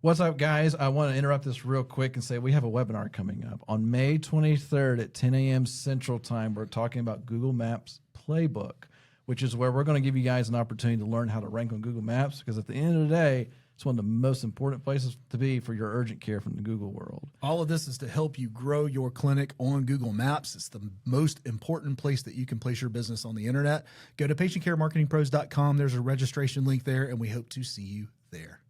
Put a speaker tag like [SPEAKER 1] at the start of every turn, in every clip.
[SPEAKER 1] What's up, guys? I want to interrupt this real quick and say we have a webinar coming up on May 23rd at 10 a.m. Central Time. We're talking about Google Maps Playbook, which is where we're going to give you guys an opportunity to learn how to rank on Google Maps, because at the end of the day, it's one of the most important places to be for your urgent care from the Google world.
[SPEAKER 2] All of this is to help you grow your clinic on Google Maps. It's the most important place that you can place your business on the internet. Go to patientcaremarketingpros.com. There's a registration link there, and we hope to see you there.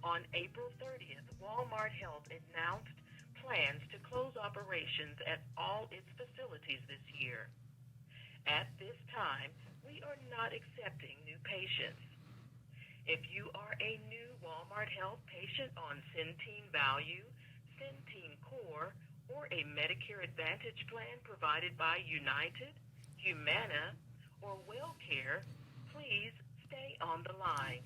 [SPEAKER 3] On April 30th, Walmart Health announced plans to close operations at all its facilities this year. At this time, we are not accepting new patients. If you are a new Walmart Health patient on Centene Value, Centene Core, or a Medicare Advantage plan provided by United, Humana, or WellCare, please stay on the line.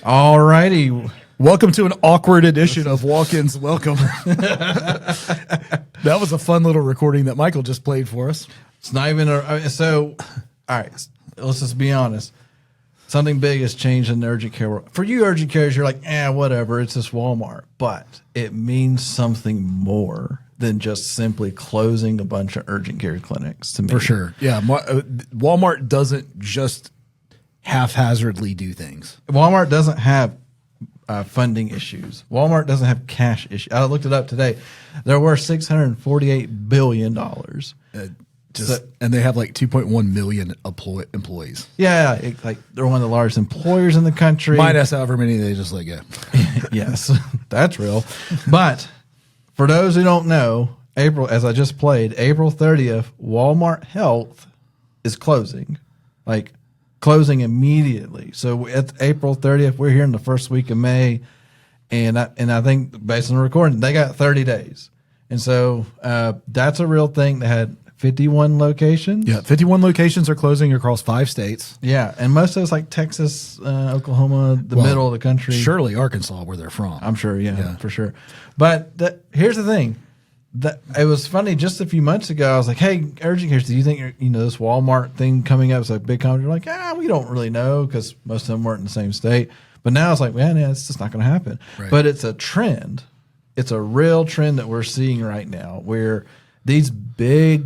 [SPEAKER 1] All righty.
[SPEAKER 2] Welcome to an awkward edition of Walk-Ins Welcome. That was a fun little recording that Michael just played for us.
[SPEAKER 1] It's not even so. All right, let's just be honest. Something big has changed in the urgent care world. For you urgent cares, you're like, whatever, it's just Walmart. But it means something more than just simply closing a bunch of urgent care clinics to me.
[SPEAKER 2] For sure. Yeah. Walmart doesn't just haphazardly do things.
[SPEAKER 1] Walmart doesn't have funding issues. Walmart doesn't have cash issues. I looked it up today. They're worth $648 billion.
[SPEAKER 2] And they have like 2.1 million employees.
[SPEAKER 1] Yeah, they're one of the largest employers in the country.
[SPEAKER 2] Minus however many they just let go.
[SPEAKER 1] Yes, that's real. But for those who don't know, as I just played, April 30th, Walmart Health is closing. Closing immediately. So it's April 30th. We're here in the first week of May. And I think based on the recording, they got 30 days. And so that's a real thing. They had 51 locations.
[SPEAKER 2] Yeah, 51 locations are closing across 5 states.
[SPEAKER 1] Yeah, and most of it's like Texas, Oklahoma, the middle of the country.
[SPEAKER 2] Surely Arkansas, where they're from.
[SPEAKER 1] I'm sure, yeah. For sure. But here's the thing. It was funny just a few months ago. I was like, hey, urgent cares, do you think this Walmart thing coming up is like big company? They're like, we don't really know, because most of them weren't in the same state. But now it's like, man, it's just not going to happen.
[SPEAKER 2] Right.
[SPEAKER 1] But it's a trend. It's a real trend that we're seeing right now, where these big,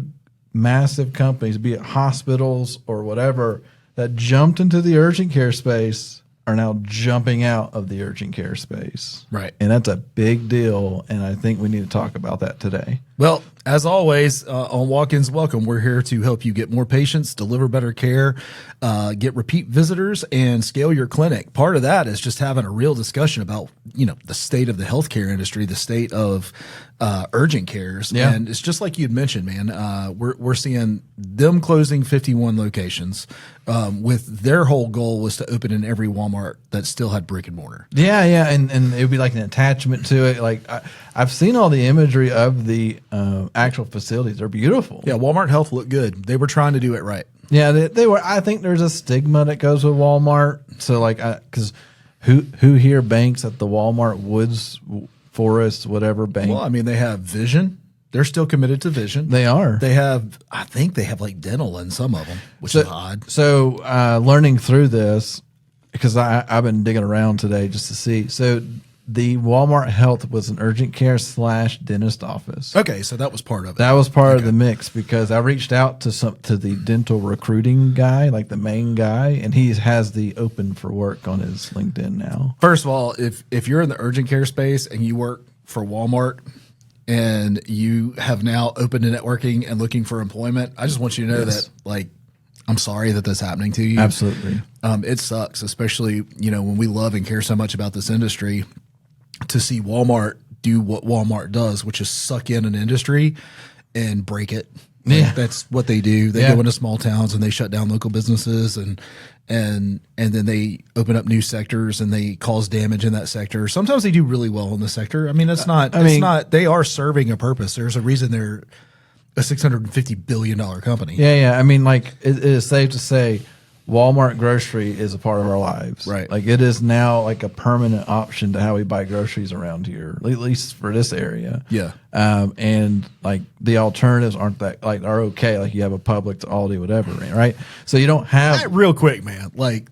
[SPEAKER 1] massive companies, be it hospitals or whatever, that jumped into the urgent care space are now jumping out of the urgent care space.
[SPEAKER 2] Right.
[SPEAKER 1] And that's a big deal, and I think we need to talk about that today.
[SPEAKER 2] Well, as always, on Walk-Ins Welcome, we're here to help you get more patients, deliver better care, get repeat visitors, and scale your clinic. Part of that is just having a real discussion about, the state of the healthcare industry, the state of urgent cares.
[SPEAKER 1] Yeah.
[SPEAKER 2] And it's just like you'd mentioned, man, we're seeing them closing 51 locations, with their whole goal was to open in every Walmart that still had brick and mortar.
[SPEAKER 1] Yeah, and it would be like an attachment to it. I've seen all the imagery of the actual facilities. They're beautiful.
[SPEAKER 2] Yeah, Walmart Health looked good. They were trying to do it right.
[SPEAKER 1] Yeah, they were. I think there's a stigma that goes with Walmart. So because who here banks at the Walmart Woods Forest whatever bank?
[SPEAKER 2] Well, I mean, they have vision. They're still committed to vision.
[SPEAKER 1] They are.
[SPEAKER 2] I think they have like dental in some of them, which is odd.
[SPEAKER 1] So learning through this, because I've been digging around today just to see. So the Walmart Health was an urgent care / dentist office.
[SPEAKER 2] Okay, so that was part of it.
[SPEAKER 1] That was part of the mix, because I reached out to the dental recruiting guy, like the main guy, and he has the open for work on his LinkedIn now.
[SPEAKER 2] First of all, if you're in the urgent care space and you work for Walmart and you have now opened to networking and looking for employment, I just want you to know that, I'm sorry that that's happening to you.
[SPEAKER 1] Absolutely.
[SPEAKER 2] It sucks, especially, when we love and care so much about this industry, to see Walmart do what Walmart does, which is suck in an industry and break it.
[SPEAKER 1] Yeah.
[SPEAKER 2] That's what they do. They go into small towns and they shut down local businesses and then they open up new sectors and they cause damage in that sector. Sometimes they do really well in the sector. I mean, they are serving a purpose. There's a reason they're a $650 billion company.
[SPEAKER 1] Yeah. I mean, it is safe to say Walmart grocery is a part of our lives.
[SPEAKER 2] Right.
[SPEAKER 1] Like it is now like a permanent option to how we buy groceries around here, at least for this area.
[SPEAKER 2] Yeah.
[SPEAKER 1] And like the alternatives aren't that like are okay. Like you have a Publix, Aldi, whatever, right? So you don't have
[SPEAKER 2] Real quick, man. Like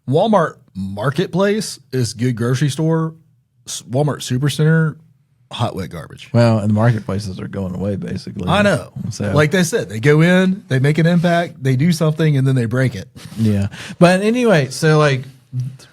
[SPEAKER 2] Walmart Marketplace is good grocery store. Walmart Supercenter, hot wet garbage.
[SPEAKER 1] well, and the marketplaces are going away basically.
[SPEAKER 2] I know.
[SPEAKER 1] So
[SPEAKER 2] Like they said, they go in, they make an impact, they do something, and then they break it.
[SPEAKER 1] yeah. But anyway, so like,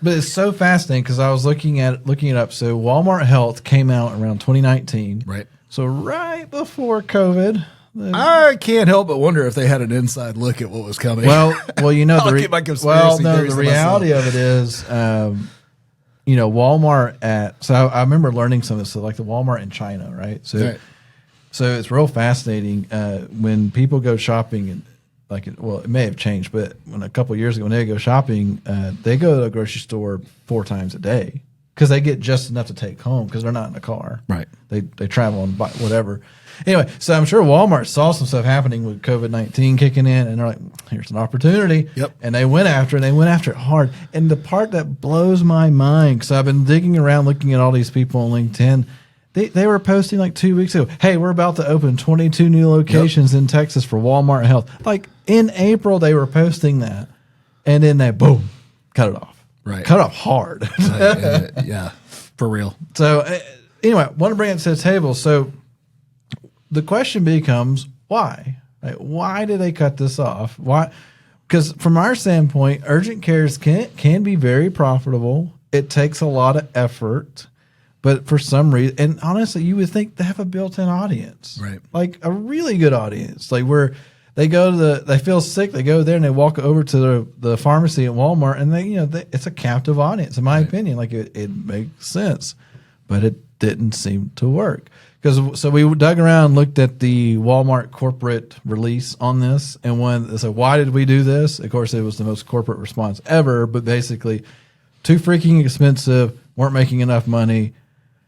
[SPEAKER 1] but it's so fascinating because I was looking it up. So Walmart Health came out around 2019,
[SPEAKER 2] Right.
[SPEAKER 1] So right before COVID.
[SPEAKER 2] I can't help but wonder if they had an inside look at what was coming.
[SPEAKER 1] Well, you know,
[SPEAKER 2] I'll get my conspiracy theories
[SPEAKER 1] the
[SPEAKER 2] to myself.
[SPEAKER 1] reality of it is, you know, Walmart so I remember learning some of this, so like the Walmart in China, right? So,
[SPEAKER 2] Right.
[SPEAKER 1] so it's real fascinating when people go shopping and like, it may have changed, but when a couple of years ago when they go shopping, they go to a grocery store 4 times a day because they get just enough to take home because they're not in a car.
[SPEAKER 2] Right.
[SPEAKER 1] They travel and buy whatever. Anyway, so I'm sure Walmart saw some stuff happening with COVID-19 kicking in, and they're like, "Here's an opportunity."
[SPEAKER 2] Yep.
[SPEAKER 1] And they went after it. And they went after it hard. And the part that blows my mind, because I've been digging around, looking at all these people on LinkedIn. They were posting like 2 weeks ago, "Hey, we're about to open 22 new locations in Texas for Walmart Health." Like in April, they were posting that, and then they boom, cut it off.
[SPEAKER 2] Right.
[SPEAKER 1] Cut off hard.
[SPEAKER 2] Yeah, for real.
[SPEAKER 1] So anyway, want to bring it to the table. So the question becomes why? Like, why did they cut this off? Why? Because from our standpoint, urgent cares can be very profitable. It takes a lot of effort, but for some reason, and honestly, you would think they have a built-in audience,
[SPEAKER 2] Right?
[SPEAKER 1] Like a really good audience, like where they go to they feel sick, they go there and they walk over to the pharmacy at Walmart, and it's a captive audience, in my opinion. Like it makes sense, but it didn't seem to work. So we dug around, looked at the Walmart corporate release on this, and so why did we do this? Of course, it was the most corporate response ever, but basically, too freaking expensive, weren't making enough money,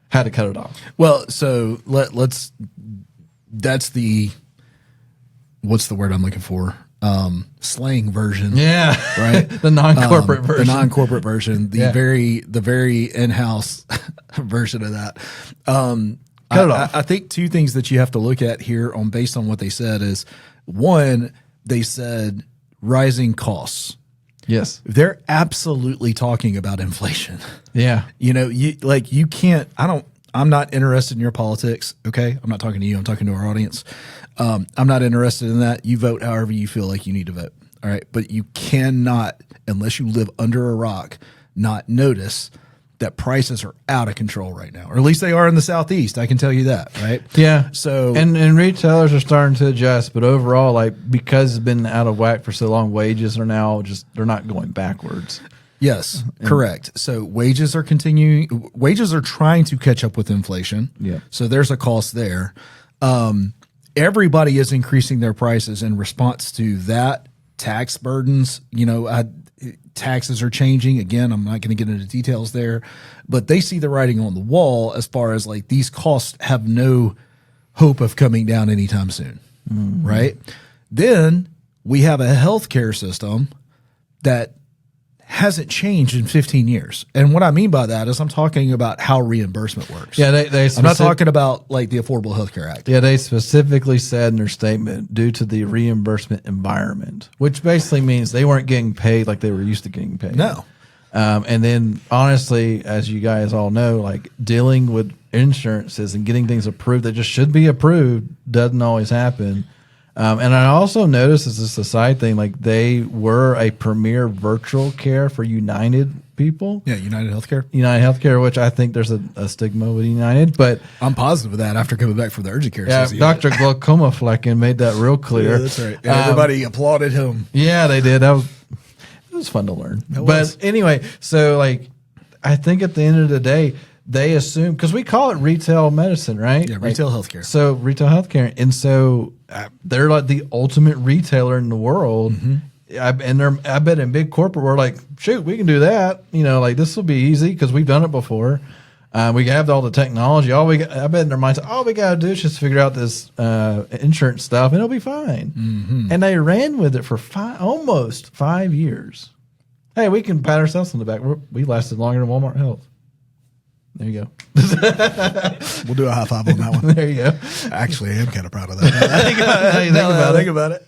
[SPEAKER 1] had to cut it off.
[SPEAKER 2] Well, so let's. That's the. What's the word I'm looking for? Slang version.
[SPEAKER 1] Yeah,
[SPEAKER 2] Right.
[SPEAKER 1] the non-corporate version.
[SPEAKER 2] The non-corporate version. The
[SPEAKER 1] Yeah.
[SPEAKER 2] very in-house version of that.
[SPEAKER 1] Cut it off.
[SPEAKER 2] I think 2 things that you have to look at here based on what they said is, one, they said rising costs.
[SPEAKER 1] Yes.
[SPEAKER 2] They're absolutely talking about inflation.
[SPEAKER 1] Yeah.
[SPEAKER 2] You can't, I'm not interested in your politics. Okay. I'm not talking to you. I'm talking to our audience. I'm not interested in that. You vote however you feel like you need to vote. All right. But you cannot, unless you live under a rock, not notice that prices are out of control right now, or at least they are in the Southeast. I can tell you that. Right.
[SPEAKER 1] Yeah.
[SPEAKER 2] So,
[SPEAKER 1] and retailers are starting to adjust, but overall, like because it's been out of whack for so long, wages are now they're not going backwards.
[SPEAKER 2] yes, correct. So wages are continuing. Wages are trying to catch up with inflation.
[SPEAKER 1] Yeah.
[SPEAKER 2] So there's a cost there. Everybody is increasing their prices in response to that. Tax burdens, taxes are changing. Again, I'm not going to get into details there, but they see the writing on the wall as far as like these costs have no hope of coming down anytime soon.
[SPEAKER 1] Mm-hmm.
[SPEAKER 2] Right. Then we have a healthcare system that hasn't changed in 15 years. And what I mean by that is I'm talking about how reimbursement works.
[SPEAKER 1] Yeah,
[SPEAKER 2] I'm not talking about like the Affordable Health Care Act.
[SPEAKER 1] Yeah, they specifically said in their statement due to the reimbursement environment, which basically means they weren't getting paid like they were used to getting paid.
[SPEAKER 2] No.
[SPEAKER 1] And then honestly, as you guys all know, like dealing with insurances and getting things approved that just should be approved doesn't always happen. And I also noticed as just a side thing, like they were a premier virtual care for United people.
[SPEAKER 2] Yeah, United Healthcare.
[SPEAKER 1] United Healthcare, which I think there's a stigma with United, but
[SPEAKER 2] I'm positive of that after coming back from the urgent care.
[SPEAKER 1] yeah,
[SPEAKER 2] association.
[SPEAKER 1] Dr. Glaucoma Flecken made that real clear.
[SPEAKER 2] Yeah, that's right. And everybody applauded him.
[SPEAKER 1] Yeah, they did. It was fun to learn.
[SPEAKER 2] was.
[SPEAKER 1] But anyway, so like, I think at the end of the day, they assume because we call it retail medicine, right?
[SPEAKER 2] Yeah, retail healthcare.
[SPEAKER 1] So retail healthcare, and so they're like the ultimate retailer in the world.
[SPEAKER 2] Mm-hmm.
[SPEAKER 1] I bet in big corporate, we're like, shoot, we can do that. Like this will be easy because we've done it before. We have all the technology. I bet in their minds, all we got to do is just figure out this insurance stuff, and it'll be fine.
[SPEAKER 2] Mm-hmm.
[SPEAKER 1] And they ran with it for almost 5 years. Hey, we can pat ourselves on the back. We lasted longer than Walmart Health. There you go.
[SPEAKER 2] We'll do a high five on that one.
[SPEAKER 1] There you go.
[SPEAKER 2] Actually, I am kind of proud of that.
[SPEAKER 1] Think about it.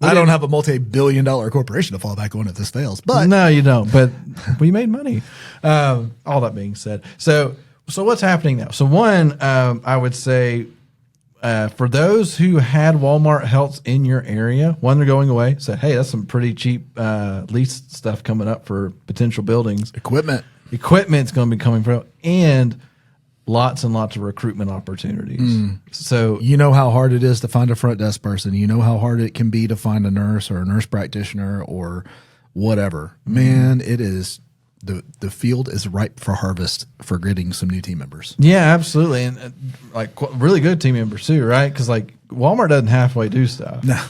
[SPEAKER 2] I don't have a multi-billion-dollar corporation to fall back on if this fails, but
[SPEAKER 1] No, you don't. But we made money. All that being said, so what's happening now? So one, I would say, for those who had Walmart Health in your area, one, they're going away. So hey, that's some pretty cheap lease stuff coming up for potential buildings. Equipment's going to be coming from, and lots and lots of recruitment opportunities. So
[SPEAKER 2] you know how hard it is to find a front desk person. You know how hard it can be to find a nurse or a nurse practitioner or whatever. Man, it is the field is ripe for harvest for getting some new team members.
[SPEAKER 1] yeah, absolutely, and like really good team members too, right? Because like Walmart doesn't halfway do stuff.
[SPEAKER 2] No.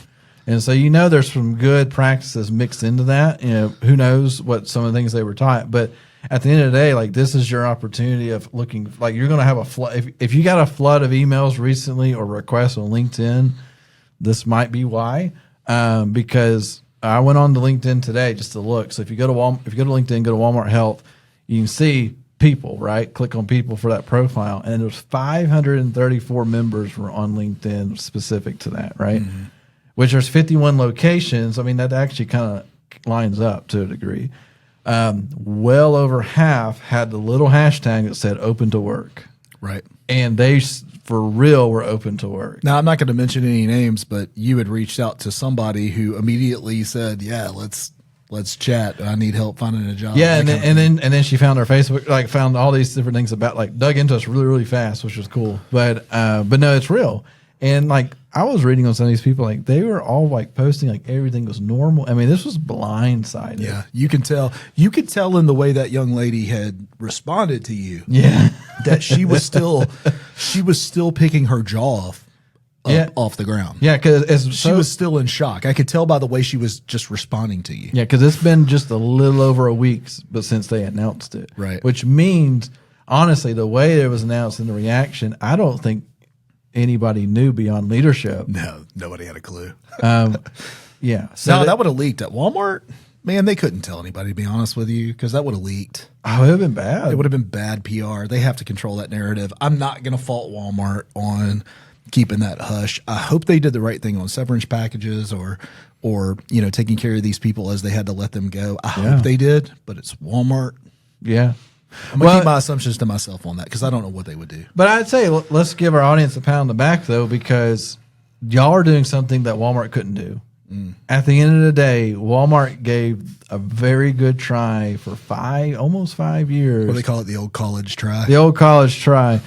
[SPEAKER 1] And so there's some good practices mixed into that. Who knows what some of the things they were taught, but at the end of the day, like this is your opportunity of looking like you're going to have a flood. If you got a flood of emails recently or requests on LinkedIn, this might be why. Because I went on to LinkedIn today just to look. So if you go to LinkedIn, go to Walmart Health, you can see people, right? Click on people for that profile, and there's 534 members were on LinkedIn specific to that, right? Mm-hmm. Which there's 51 locations. I mean, that actually kind of lines up to a degree. Well over half had the little hashtag that said open to work.
[SPEAKER 2] Right.
[SPEAKER 1] And they, for real, were open to work.
[SPEAKER 2] Now, I'm not going to mention any names, but you had reached out to somebody who immediately said, yeah, let's chat. I need help finding a job.
[SPEAKER 1] Yeah. And then she found our Facebook, like found all these different things about, like dug into us really, really fast, which was cool. But no, it's real. And like, I was reading on some of these people, like they were all like posting like everything was normal. I mean, this was blindsided.
[SPEAKER 2] Yeah, you can tell. You could tell in the way that young lady had responded to you.
[SPEAKER 1] Yeah,
[SPEAKER 2] that she was still picking her jaw off the ground.
[SPEAKER 1] Yeah, because
[SPEAKER 2] she was still in shock. I could tell by the way she was just responding to you.
[SPEAKER 1] Yeah, because it's been just a little over a week, but since they announced it,
[SPEAKER 2] right? Which
[SPEAKER 1] means honestly, the way it was announced and the reaction, I don't think anybody knew beyond leadership.
[SPEAKER 2] No, nobody had a clue.
[SPEAKER 1] Yeah.
[SPEAKER 2] So that would have leaked at Walmart. Man, they couldn't tell anybody, to be honest with you, because that would have leaked.
[SPEAKER 1] Oh, it would have been bad.
[SPEAKER 2] It would have been bad PR. They have to control that narrative. I'm not going to fault Walmart on keeping that hush. I hope they did the right thing on severance packages or taking care of these people as they had to let them go. I hope they did, but it's Walmart.
[SPEAKER 1] Yeah.
[SPEAKER 2] I'm going to keep my assumptions to myself on that because I don't know what they would do.
[SPEAKER 1] But I'd say let's give our audience a pat on the back, though, because y'all are doing something that Walmart couldn't do. At the end of the day, Walmart gave a very good try for almost 5 years.
[SPEAKER 2] What do they call it? The old college try?
[SPEAKER 1] The old college try.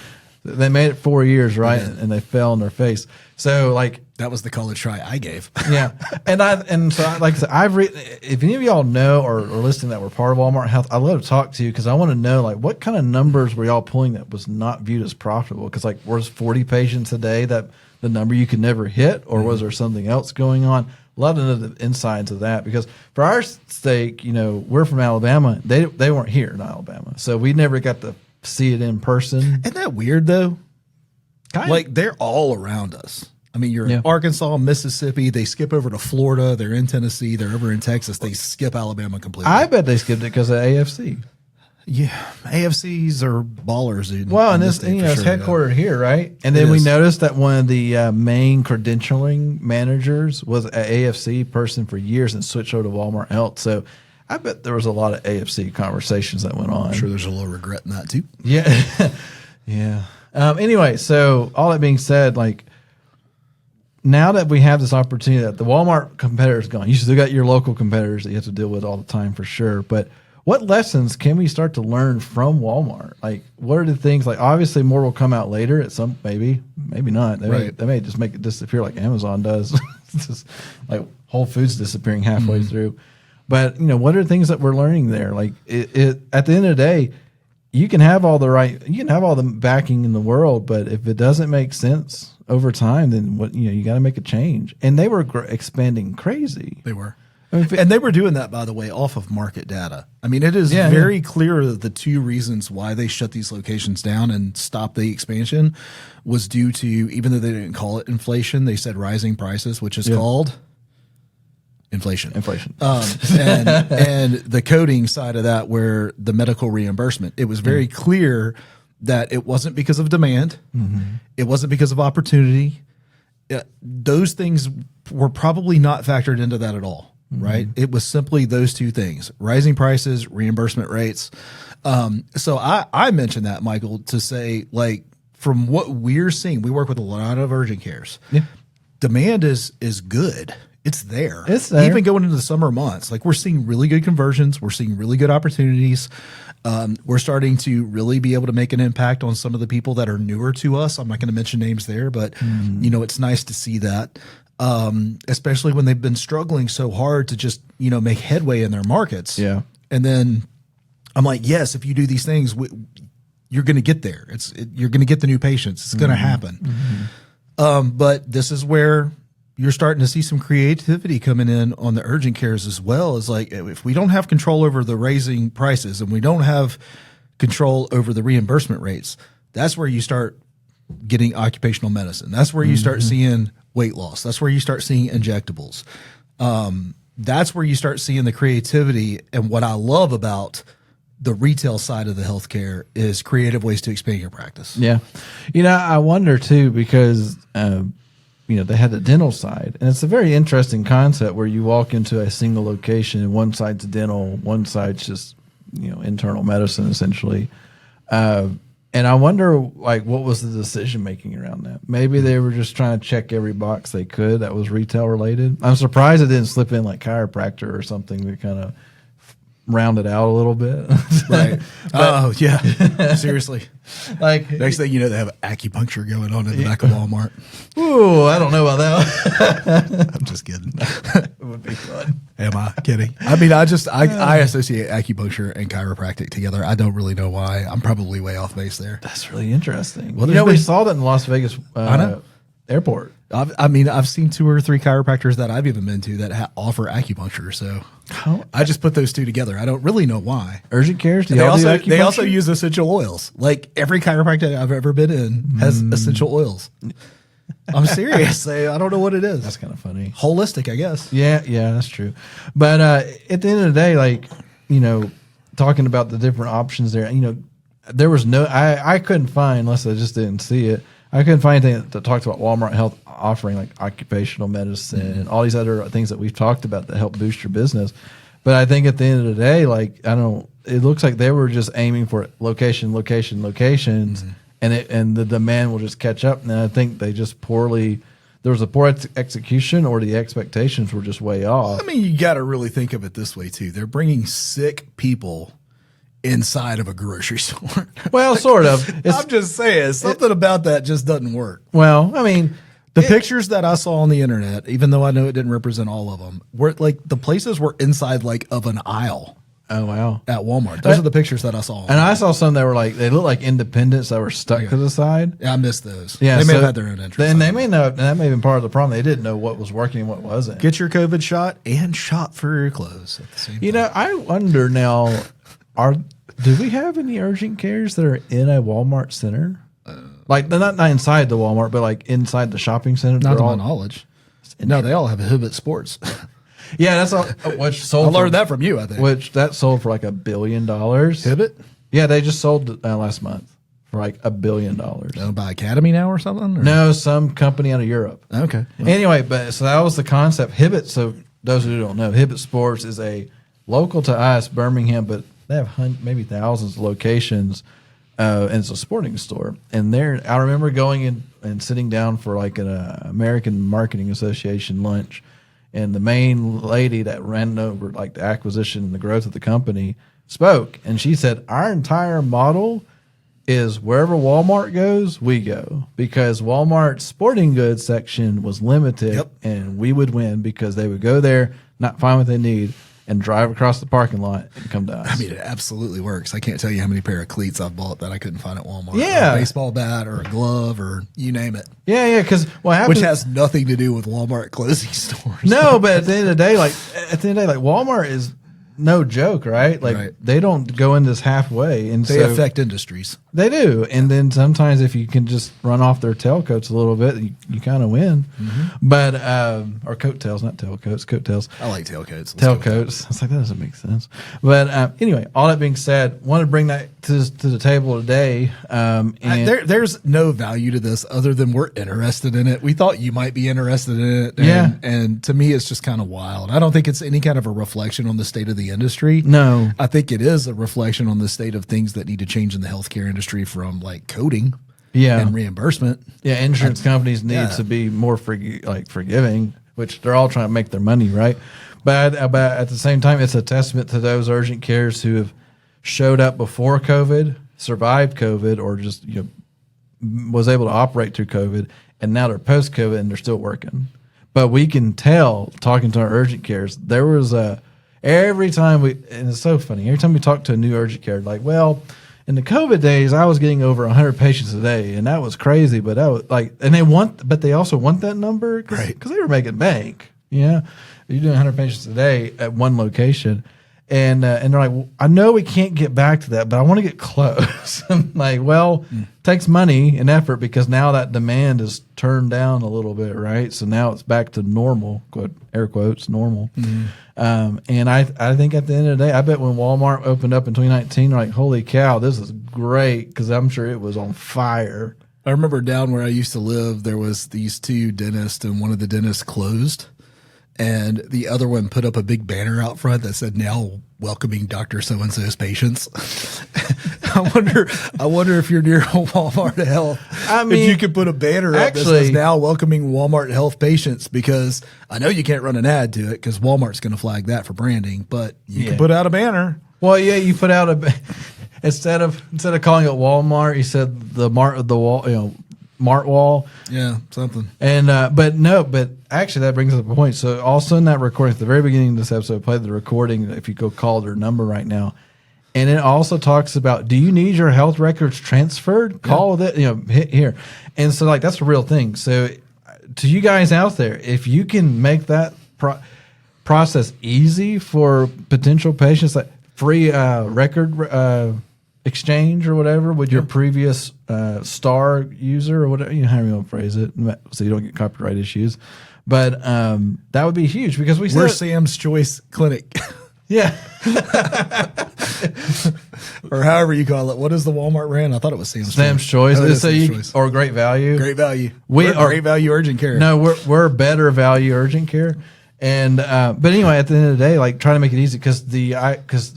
[SPEAKER 1] They made it 4 years, right? Yeah. And they fell on their face. So, like,
[SPEAKER 2] that was the college try I gave.
[SPEAKER 1] Yeah. And so, like I said, if any of y'all know or listening that were part of Walmart Health, I'd love to talk to you because I want to know, like, what kind of numbers were y'all pulling that was not viewed as profitable? Because, like, was 40 patients a day that the number you could never hit, or was there something else going on? Love to know the insides of that because for our sake, we're from Alabama. They weren't here in Alabama, so we never got to see it in person.
[SPEAKER 2] Isn't that weird though?
[SPEAKER 1] Like
[SPEAKER 2] they're all around us. I mean, you're in Arkansas, Mississippi. They skip over to Florida. They're in Tennessee. They're over in Texas. They skip Alabama completely.
[SPEAKER 1] I bet they skipped it because of AFC.
[SPEAKER 2] Yeah, AFCs are ballers, dude.
[SPEAKER 1] Well, and it's headquartered here, right? And then we noticed that one of the main credentialing managers was an AFC person for years and switched over to Walmart Health. So I bet there was a lot of AFC conversations that went on.
[SPEAKER 2] I'm sure there's a little regret in that too.
[SPEAKER 1] Yeah, yeah. Anyway, so all that being said, like now that we have this opportunity that the Walmart competitor is gone, you still got your local competitors that you have to deal with all the time for sure, but what lessons can we start to learn from Walmart? Like, what are the things? Like, obviously, more will come out later. At some, maybe not. They may just make it disappear like Amazon does. Just like Whole Foods disappearing halfway through. But what are the things that we're learning there? Like, it at the end of the day, you can have all the backing in the world, but if it doesn't make sense over time, then you got to make a change. And they were expanding crazy.
[SPEAKER 2] They were. And they were doing that, by the way, off of market data. I mean, it is very clear that the two reasons why they shut these locations down and stopped the expansion was due to, even though they didn't call it inflation, they said rising prices, which is called inflation. And the coding side of that, where the medical reimbursement, it was very clear that it wasn't because of demand. It wasn't because of opportunity. Those things were probably not factored into that at all. Right. It was simply those two things: rising prices, reimbursement rates. So I mentioned that, Michael, to say, like, from what we're seeing, we work with a lot of urgent cares.
[SPEAKER 1] Yeah.
[SPEAKER 2] Demand is good. It's there.
[SPEAKER 1] It's there.
[SPEAKER 2] Even going into the summer months, like, we're seeing really good conversions. We're seeing really good opportunities. We're starting to really be able to make an impact on some of the people that are newer to us. I'm not going to mention names there, but you know, it's nice to see that. Especially when they've been struggling so hard to just, you know, make headway in their markets.
[SPEAKER 1] Yeah.
[SPEAKER 2] And then I'm like, yes, if you do these things, you're going to get there. You're going to get the new patients. It's going to happen. But this is where you're starting to see some creativity coming in on the urgent cares as well. Is like, if we don't have control over the raising prices and we don't have control over the reimbursement rates, that's where you start getting occupational medicine. That's where you start seeing weight loss. That's where you start seeing injectables. That's where you start seeing the creativity. And what I love about the retail side of the healthcare is creative ways to expand your practice.
[SPEAKER 1] Yeah. You know, I wonder too, because, you know, they had the dental side, and it's a very interesting concept where you walk into a single location and one side's dental, one side's just, you know, internal medicine essentially. And I wonder, like, what was the decision making around that? Maybe they were just trying to check every box they could that was retail related. I'm surprised it didn't slip in like chiropractor or something to kind of round it out a little bit.
[SPEAKER 2] Right. Oh, yeah. Seriously.
[SPEAKER 1] Like,
[SPEAKER 2] Next thing you know, they have acupuncture going on in the back of Walmart.
[SPEAKER 1] ooh, I don't know about that one.
[SPEAKER 2] I'm just kidding.
[SPEAKER 1] It would be fun.
[SPEAKER 2] Am I kidding? I mean, I associate acupuncture and chiropractic together. I don't really know why. I'm probably way off base there.
[SPEAKER 1] That's really interesting.
[SPEAKER 2] Well,
[SPEAKER 1] you know,
[SPEAKER 2] there's
[SPEAKER 1] we
[SPEAKER 2] been-
[SPEAKER 1] saw that in Las Vegas airport.
[SPEAKER 2] I've seen 2 or 3 chiropractors that I've even been to that offer acupuncture. So I just put those two together. I don't really know why.
[SPEAKER 1] Urgent cares? Do
[SPEAKER 2] They
[SPEAKER 1] y'all do
[SPEAKER 2] they also
[SPEAKER 1] acupuncture?
[SPEAKER 2] use essential oils. Like, every chiropractor I've ever been in has essential oils. I'm serious. I don't know what it is.
[SPEAKER 1] That's kind of funny.
[SPEAKER 2] Holistic, I guess.
[SPEAKER 1] Yeah, that's true. But at the end of the day, like, you know, talking about the different options there, you know, there was no, I couldn't find, unless I just didn't see it, I couldn't find anything that talked about Walmart Health offering like occupational medicine and all these other things that we've talked about that help boost your business. But I think at the end of the day, like, it looks like they were just aiming for locations, and the demand will just catch up. And I think they just there was a poor execution, or the expectations were just way off.
[SPEAKER 2] I mean, you got to really think of it this way, too. They're bringing sick people inside of a grocery store.
[SPEAKER 1] Well, sort of.
[SPEAKER 2] I'm just saying, something about that just doesn't work.
[SPEAKER 1] Well, I mean,
[SPEAKER 2] The pictures that I saw on the internet, even though I know it didn't represent all of them, were like the places were inside like of an aisle
[SPEAKER 1] oh wow.
[SPEAKER 2] at Walmart. Those are the pictures that I saw.
[SPEAKER 1] And I saw some that were like, they look like independents that were stuck to the side.
[SPEAKER 2] Yeah, I missed those.
[SPEAKER 1] Yeah,
[SPEAKER 2] they may
[SPEAKER 1] so
[SPEAKER 2] have had their own entrance.
[SPEAKER 1] Then they may know, and that may have been part of the problem. They didn't know what was working and what wasn't.
[SPEAKER 2] Get your COVID shot and shop for your clothes at the same time.
[SPEAKER 1] You know, I wonder now, do we have any urgent cares that are in a Walmart center? Like, they're not inside the Walmart, but like inside the shopping center.
[SPEAKER 2] Not to
[SPEAKER 1] all,
[SPEAKER 2] my knowledge. No, they all have a Hibbett Sports.
[SPEAKER 1] Yeah, that's all. Which sold.
[SPEAKER 2] I learned that from you, I think.
[SPEAKER 1] Which that sold for like $1 billion.
[SPEAKER 2] Hibbett?
[SPEAKER 1] Yeah, they just sold it last month for like $1 billion.
[SPEAKER 2] Owned by Academy now or something? Or?
[SPEAKER 1] No, some company out of Europe.
[SPEAKER 2] Okay.
[SPEAKER 1] Anyway, but so that was the concept. Hibbett. So those who don't know, Hibbett Sports is a local to us, Birmingham, but they have maybe thousands of locations. And it's a sporting store. And I remember going in and sitting down for like an American Marketing Association lunch. And the main lady that ran over like the acquisition and the growth of the company spoke. And she said, our entire model is wherever Walmart goes, we go. Because Walmart's sporting goods section was limited.
[SPEAKER 2] Yep.
[SPEAKER 1] And we would win because they would go there, not find what they need, and drive across the parking lot and come to us.
[SPEAKER 2] I mean, it absolutely works. I can't tell you how many pair of cleats I've bought that I couldn't find at Walmart.
[SPEAKER 1] Yeah.
[SPEAKER 2] Or a baseball bat or a glove or you name it.
[SPEAKER 1] yeah, because what happens?
[SPEAKER 2] Which has nothing to do with Walmart closing stores.
[SPEAKER 1] no, but at the end of the day, Walmart is no joke, right? Like
[SPEAKER 2] Right.
[SPEAKER 1] they don't go in this halfway, and
[SPEAKER 2] They
[SPEAKER 1] so
[SPEAKER 2] affect industries.
[SPEAKER 1] they do. And then sometimes if you can just run off their tailcoats a little bit, you kind of win. But or coattails, not tailcoats, coattails.
[SPEAKER 2] I like tailcoats. Let's go with
[SPEAKER 1] Tailcoats. I was like, that doesn't make sense. But anyway, all that being said, want to bring that to the table today. And
[SPEAKER 2] there's no value to this other than we're interested in it. We thought you might be interested in it. And,
[SPEAKER 1] Yeah.
[SPEAKER 2] And to me, it's just kind of wild. I don't think it's any kind of a reflection on the state of the industry.
[SPEAKER 1] No.
[SPEAKER 2] I think it is a reflection on the state of things that need to change in the healthcare industry from like coding
[SPEAKER 1] Yeah.
[SPEAKER 2] and reimbursement.
[SPEAKER 1] Yeah, insurance companies need
[SPEAKER 2] yeah.
[SPEAKER 1] to be more forgiving, which they're all trying to make their money, right? But at the same time, it's a testament to those urgent cares who have showed up before COVID, survived COVID, or just was able to operate through COVID, and now they're post COVID and they're still working. But we can tell, talking to our urgent cares, there was every time and it's so funny, every time we talk to a new urgent care, like, well, in the COVID days, I was getting over 100 patients a day, and that was crazy. But that was but they also want that number because
[SPEAKER 2] Right.
[SPEAKER 1] they were making bank. Yeah, you're doing 100 patients a day at one location, and they're like, well, I know we can't get back to that, but I want to get close. I'm like, well, takes money and effort because now that demand is turned down a little bit, right? So now it's back to normal, quote air quotes, normal. And I think at the end of the day, I bet when Walmart opened up in 2019, they're like, holy cow, this is great, because I'm sure it was on fire.
[SPEAKER 2] I remember down where I used to live, there was these two dentists, and one of the dentists closed, and the other one put up a big banner out front that said, "Now welcoming Dr. So-and-so's patients." I wonder if you're near Walmart Health.
[SPEAKER 1] I mean,
[SPEAKER 2] if you could put a banner up that
[SPEAKER 1] actually-
[SPEAKER 2] says "Now welcoming Walmart Health patients," because I know you can't run an ad to it because Walmart's going to flag that for branding, but you
[SPEAKER 1] Yeah.
[SPEAKER 2] can put out a banner.
[SPEAKER 1] Well, yeah, you put out instead of calling it Walmart, you said the Mart Wall.
[SPEAKER 2] Yeah, something.
[SPEAKER 1] And but actually that brings up a point. So also in that recording at the very beginning of this episode, I played the recording. If you go call their number right now, and it also talks about, do you need your health records transferred? Call that, hit here. And so like that's a real thing. So to you guys out there, if you can make that process easy for potential patients, like free record exchange or whatever with your previous star user or whatever, however you want to phrase it, so you don't get copyright issues. But that would be huge because
[SPEAKER 2] We're Sam's Choice Clinic.
[SPEAKER 1] yeah.
[SPEAKER 2] Or however you call it. What is the Walmart brand? I thought it was Sam's
[SPEAKER 1] Choice.
[SPEAKER 2] Oh, it is
[SPEAKER 1] So
[SPEAKER 2] Sam's
[SPEAKER 1] you,
[SPEAKER 2] Choice.
[SPEAKER 1] or Great Value.
[SPEAKER 2] Great value.
[SPEAKER 1] We're
[SPEAKER 2] Great value urgent care.
[SPEAKER 1] No, we're better value urgent care. And but anyway, at the end of the day, like trying to make it easy because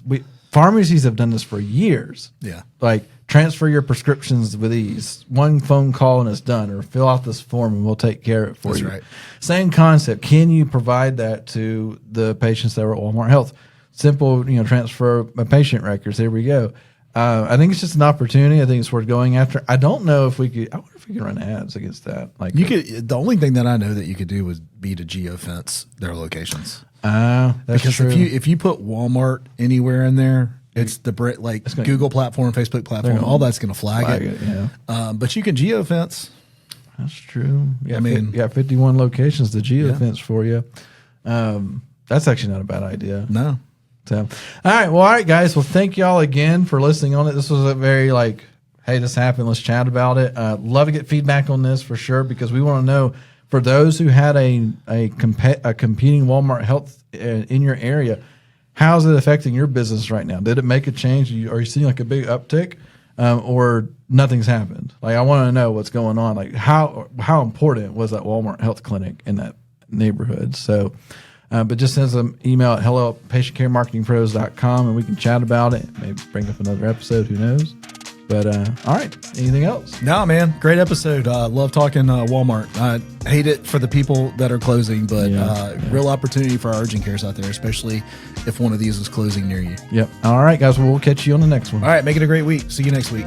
[SPEAKER 1] pharmacies have done this for years.
[SPEAKER 2] Yeah.
[SPEAKER 1] Like transfer your prescriptions with ease. One phone call and it's done, or fill out this form and we'll take care of it for
[SPEAKER 2] That's
[SPEAKER 1] you.
[SPEAKER 2] right.
[SPEAKER 1] Same concept. Can you provide that to the patients that were at Walmart Health? Simple, transfer patient records. There we go. I think it's just an opportunity. I think it's worth going after. I don't know if we could. I wonder if we could run ads against that. Like
[SPEAKER 2] You could. The only thing that I know that you could do would be to geofence their locations.
[SPEAKER 1] that's
[SPEAKER 2] Because
[SPEAKER 1] true.
[SPEAKER 2] if you put Walmart anywhere in there, it's the Google platform, Facebook platform, all that's going to flag it.
[SPEAKER 1] Yeah.
[SPEAKER 2] But you can geofence.
[SPEAKER 1] That's true. Yeah,
[SPEAKER 2] I mean-
[SPEAKER 1] you got 51 locations to geofence for you. That's actually not a bad idea.
[SPEAKER 2] No.
[SPEAKER 1] So, all right, guys. Well, thank y'all again for listening on it. This was a very hey, this happened. Let's chat about it. Love to get feedback on this for sure because we want to know for those who had a competing Walmart Health in your area, how's it affecting your business right now? Did it make a change? Are you seeing a big uptick, or nothing's happened? I want to know what's going on. How important was that Walmart Health clinic in that neighborhood? So. But just send us an email at hello@patientcaremarketingpros.com and we can chat about it. Maybe bring up another episode. Who knows? But all right. Anything else?
[SPEAKER 2] No, man. Great episode. Love talking Walmart. I hate it for the people that are closing, but real opportunity for our urgent cares out there, especially if one of these is closing near you.
[SPEAKER 1] Yep. All right, guys. Well, we'll catch you on the next one.
[SPEAKER 2] All right. Make it a great week. See you next week.